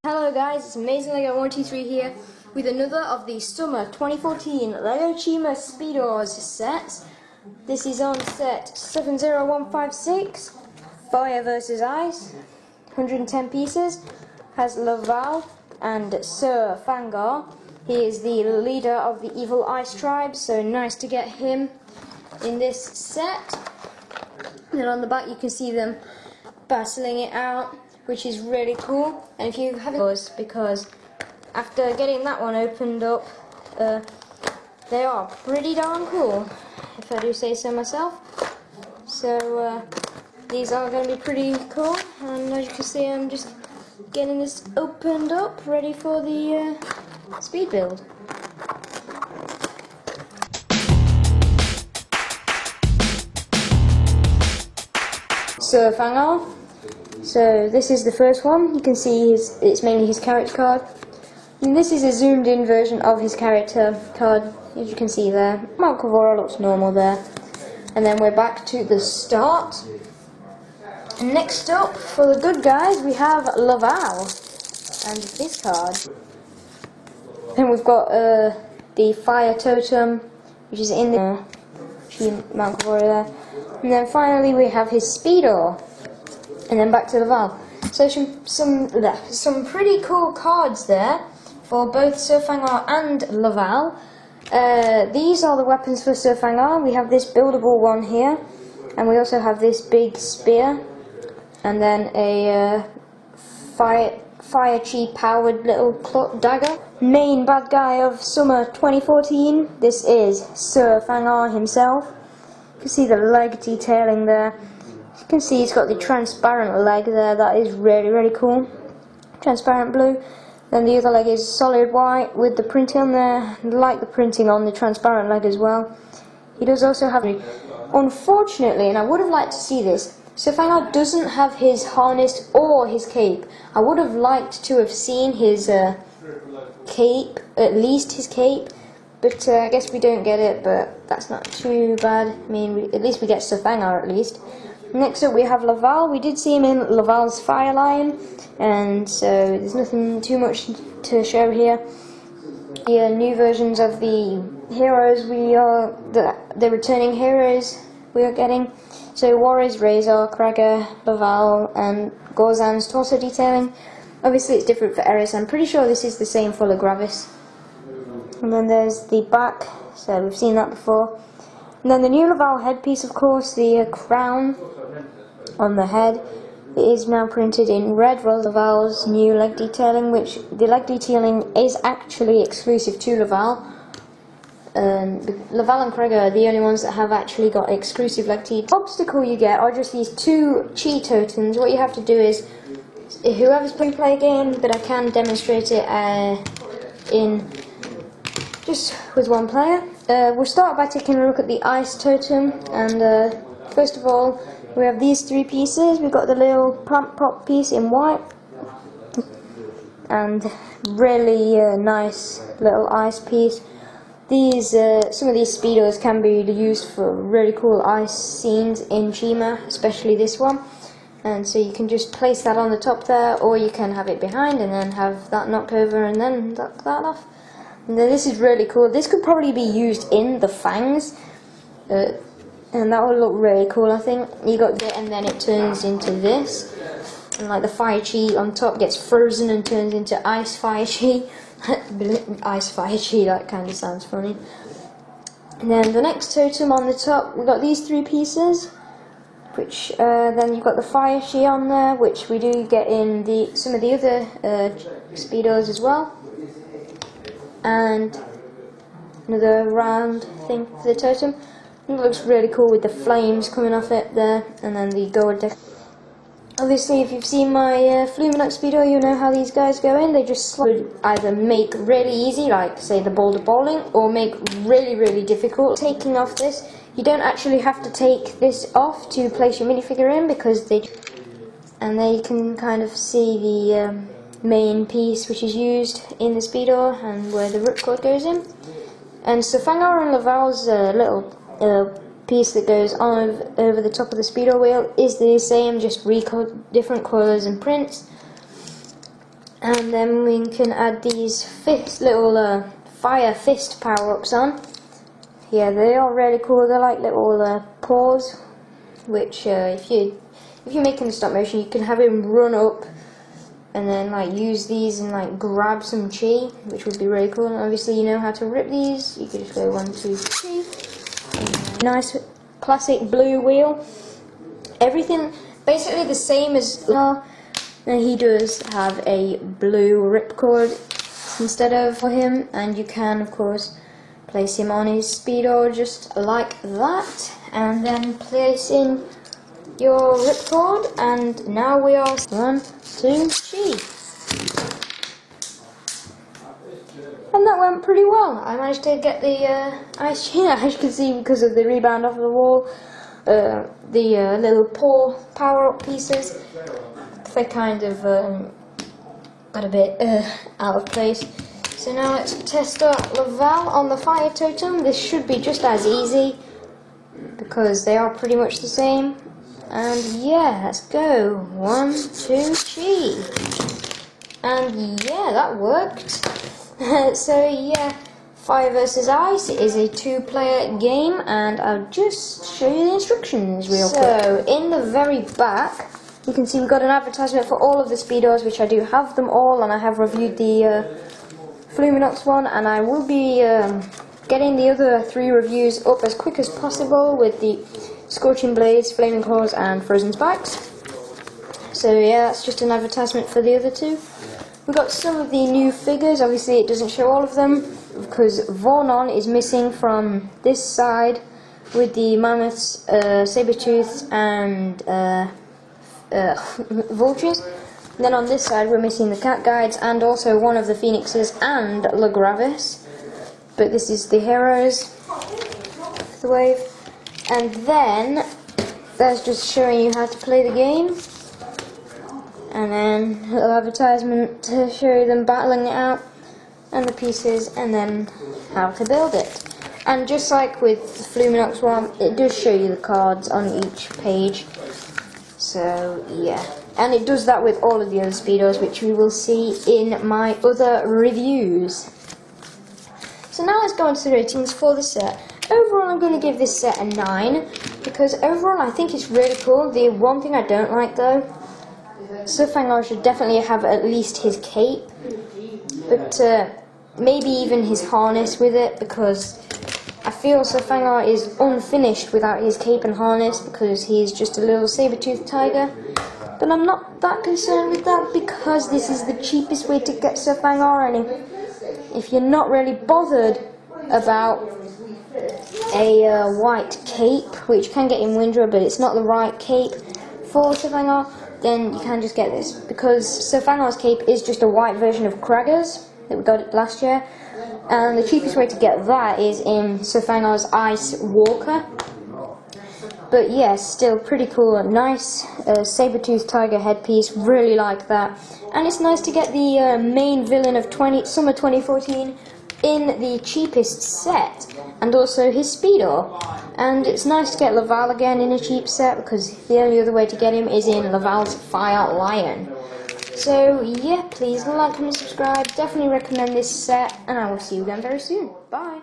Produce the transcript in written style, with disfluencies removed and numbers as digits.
Hello guys, it's Amazing Lego 123 here with another of the Summer 2014 Lego Chima Speedorz sets. This is on set 70156, Fire vs Ice, 110 pieces, has Laval and Sir Fangar. He is the leader of the evil ice tribe, so nice to get him in this set. And on the back you can see them battling it out, which is really cool. And if you haven't, because after getting that one opened up, they are pretty darn cool, if I do say so myself. So these are going to be pretty cool, and as you can see, I'm just getting this opened up, ready for the speed build. So Fangar. So this is the first one. You can see it's mainly his character card. And this is a zoomed in version of his character card, as you can see there. Mount Cavora looks normal there. And then we're back to the start. And next up, for the good guys, we have Laval and his card. Then we've got the Fire Totem, which is in the Mount Cavora there. And then finally we have his Speedorz. And then back to Laval. So some pretty cool cards there for both Sir Fangar and Laval. These are the weapons for Sir Fangar. We have this buildable one here, and we also have this big spear, and then a fire chi powered little dagger. Main bad guy of Summer 2014. This is Sir Fangar himself. You can see the leg detailing there. You can see he's got the transparent leg there, that is really cool. Transparent blue. Then the other leg is solid white with the printing on there. I like the printing on the transparent leg as well. He does also have, unfortunately, and I would have liked to see this, Sir Fangar doesn't have his harness or his cape. I would have liked to have seen his cape, at least his cape, but I guess we don't get it, but that's not too bad. I mean, at least we get Sir Fangar at least. Next up we have Laval. We did see him in Laval's Fire Line, and so there's nothing too much to show here. The new versions of the heroes the returning heroes we are getting. So Warriors, Razor, Krager, Laval, and Gorzan's torso detailing. Obviously it's different for Eris. I'm pretty sure this is the same for Gravis. And then there's the back, so we've seen that before. And then the new Laval headpiece, of course, the crown on the head. It is now printed in red, while Laval's new leg detailing, which the leg detailing is actually exclusive to Laval. Laval and Krager are the only ones that have actually got exclusive leg detailing. The obstacle you get are just these two chi totems. What you have to do is, whoever's playing play a game, but I can demonstrate it in just with one player. We'll start by taking a look at the ice totem, and first of all we have these three pieces. We've got the little plant prop piece in white, and really nice little ice piece. These some of these Speedorz can be used for really cool ice scenes in Chima, especially this one. And so you can just place that on the top there, or you can have it behind and then have that knocked over and then knock that off. And then this is really cool. This could probably be used in the fangs, and that would look really cool, I think. You got that, and then it turns into this, and like the fire chi on top gets frozen and turns into ice fire chi. Ice fire chi, that kind of sounds funny. And then the next totem on the top, we've got these three pieces, which then you've got the fire chi on there, which we do get in some of the other Speedorz as well. And another round thing for the totem. It looks really cool with the flames coming off it there, and then the gold deck. Obviously, if you've seen my Fluminux Speedo, you know how these guys go in. They just either make really easy, like say the boulder bowling, or make really difficult. Taking off this, you don't actually have to take this off to place your minifigure in, because and there you can kind of see the main piece which is used in the Speedorz and where the ripcord goes in. And Sir Fangar and Laval's little piece that goes on over the top of the Speedorz wheel is the same, just different colours and prints. And then we can add these little fire fist power-ups on. Yeah, they are really cool. They're like little paws, which if you're making the stop motion, you can have him run up and then like use these and like grab some chi, which would be really cool. And obviously you know how to rip these. You could just go 1, 2, 3. Nice classic blue wheel. Everything basically the same as and he does have a blue ripcord instead of for him, and you can of course place him on his Speedorz just like that, and then place in your ripcord, and now we are 1, 2, chi. And that went pretty well. I managed to get the ice chain, as you can see, because of the rebound off the wall. The little paw power-up pieces, they kind of got a bit out of place. So now let's test out Laval on the fire totem. This should be just as easy because they are pretty much the same. And yeah, let's go. 1, 2, chi. And yeah, that worked. So yeah, Fire versus Ice is a 2-player game, and I'll just show you the instructions real quick. So in the very back, you can see we've got an advertisement for all of the Speedorz, which I do have them all, and I have reviewed the Fluminox one, and I will be getting the other 3 reviews up as quick as possible with the Scorching Blades, Flaming Claws, and Frozen Spikes. So yeah, that's just an advertisement for the other 2. We've got some of the new figures. Obviously it doesn't show all of them because Vornon is missing from this side with the mammoths, saber-tooths, and vultures. And then on this side we're missing the cat guides and also one of the phoenixes and Lagravis. But this is the heroes, the wave. And then that's just showing you how to play the game. And then a little advertisement to show you them battling it out, and the pieces, and then how to build it. And just like with the Fluminox one, it does show you the cards on each page. So yeah, and it does that with all of the other Speedorz, which we will see in my other reviews. So now let's go on to the ratings for the set. Overall, I'm going to give this set a 9, because overall I think it's really cool. The one thing I don't like though, Surfangar should definitely have at least his cape, but maybe even his harness with it, because I feel Surfangar is unfinished without his cape and harness, because he's just a little saber-toothed tiger. But I'm not that concerned with that, because this is the cheapest way to get Surfangar, and if you're not really bothered about a white cape, which can get in Windra, but it's not the right cape for Surfangar, then you can just get this, because Surfangar's cape is just a white version of Kragger's that we got last year, and the cheapest way to get that is in Surfangar's Ice Walker. But yes, still pretty cool. Nice saber-toothed tiger headpiece, really like that. And it's nice to get the main villain of Summer 2014 in the cheapest set, and also his Speedorz. And it's nice to get Laval again in a cheap set, because the only other way to get him is in Laval's Fire Lion. So yeah, please like and subscribe, definitely recommend this set, and I will see you again very soon. Bye!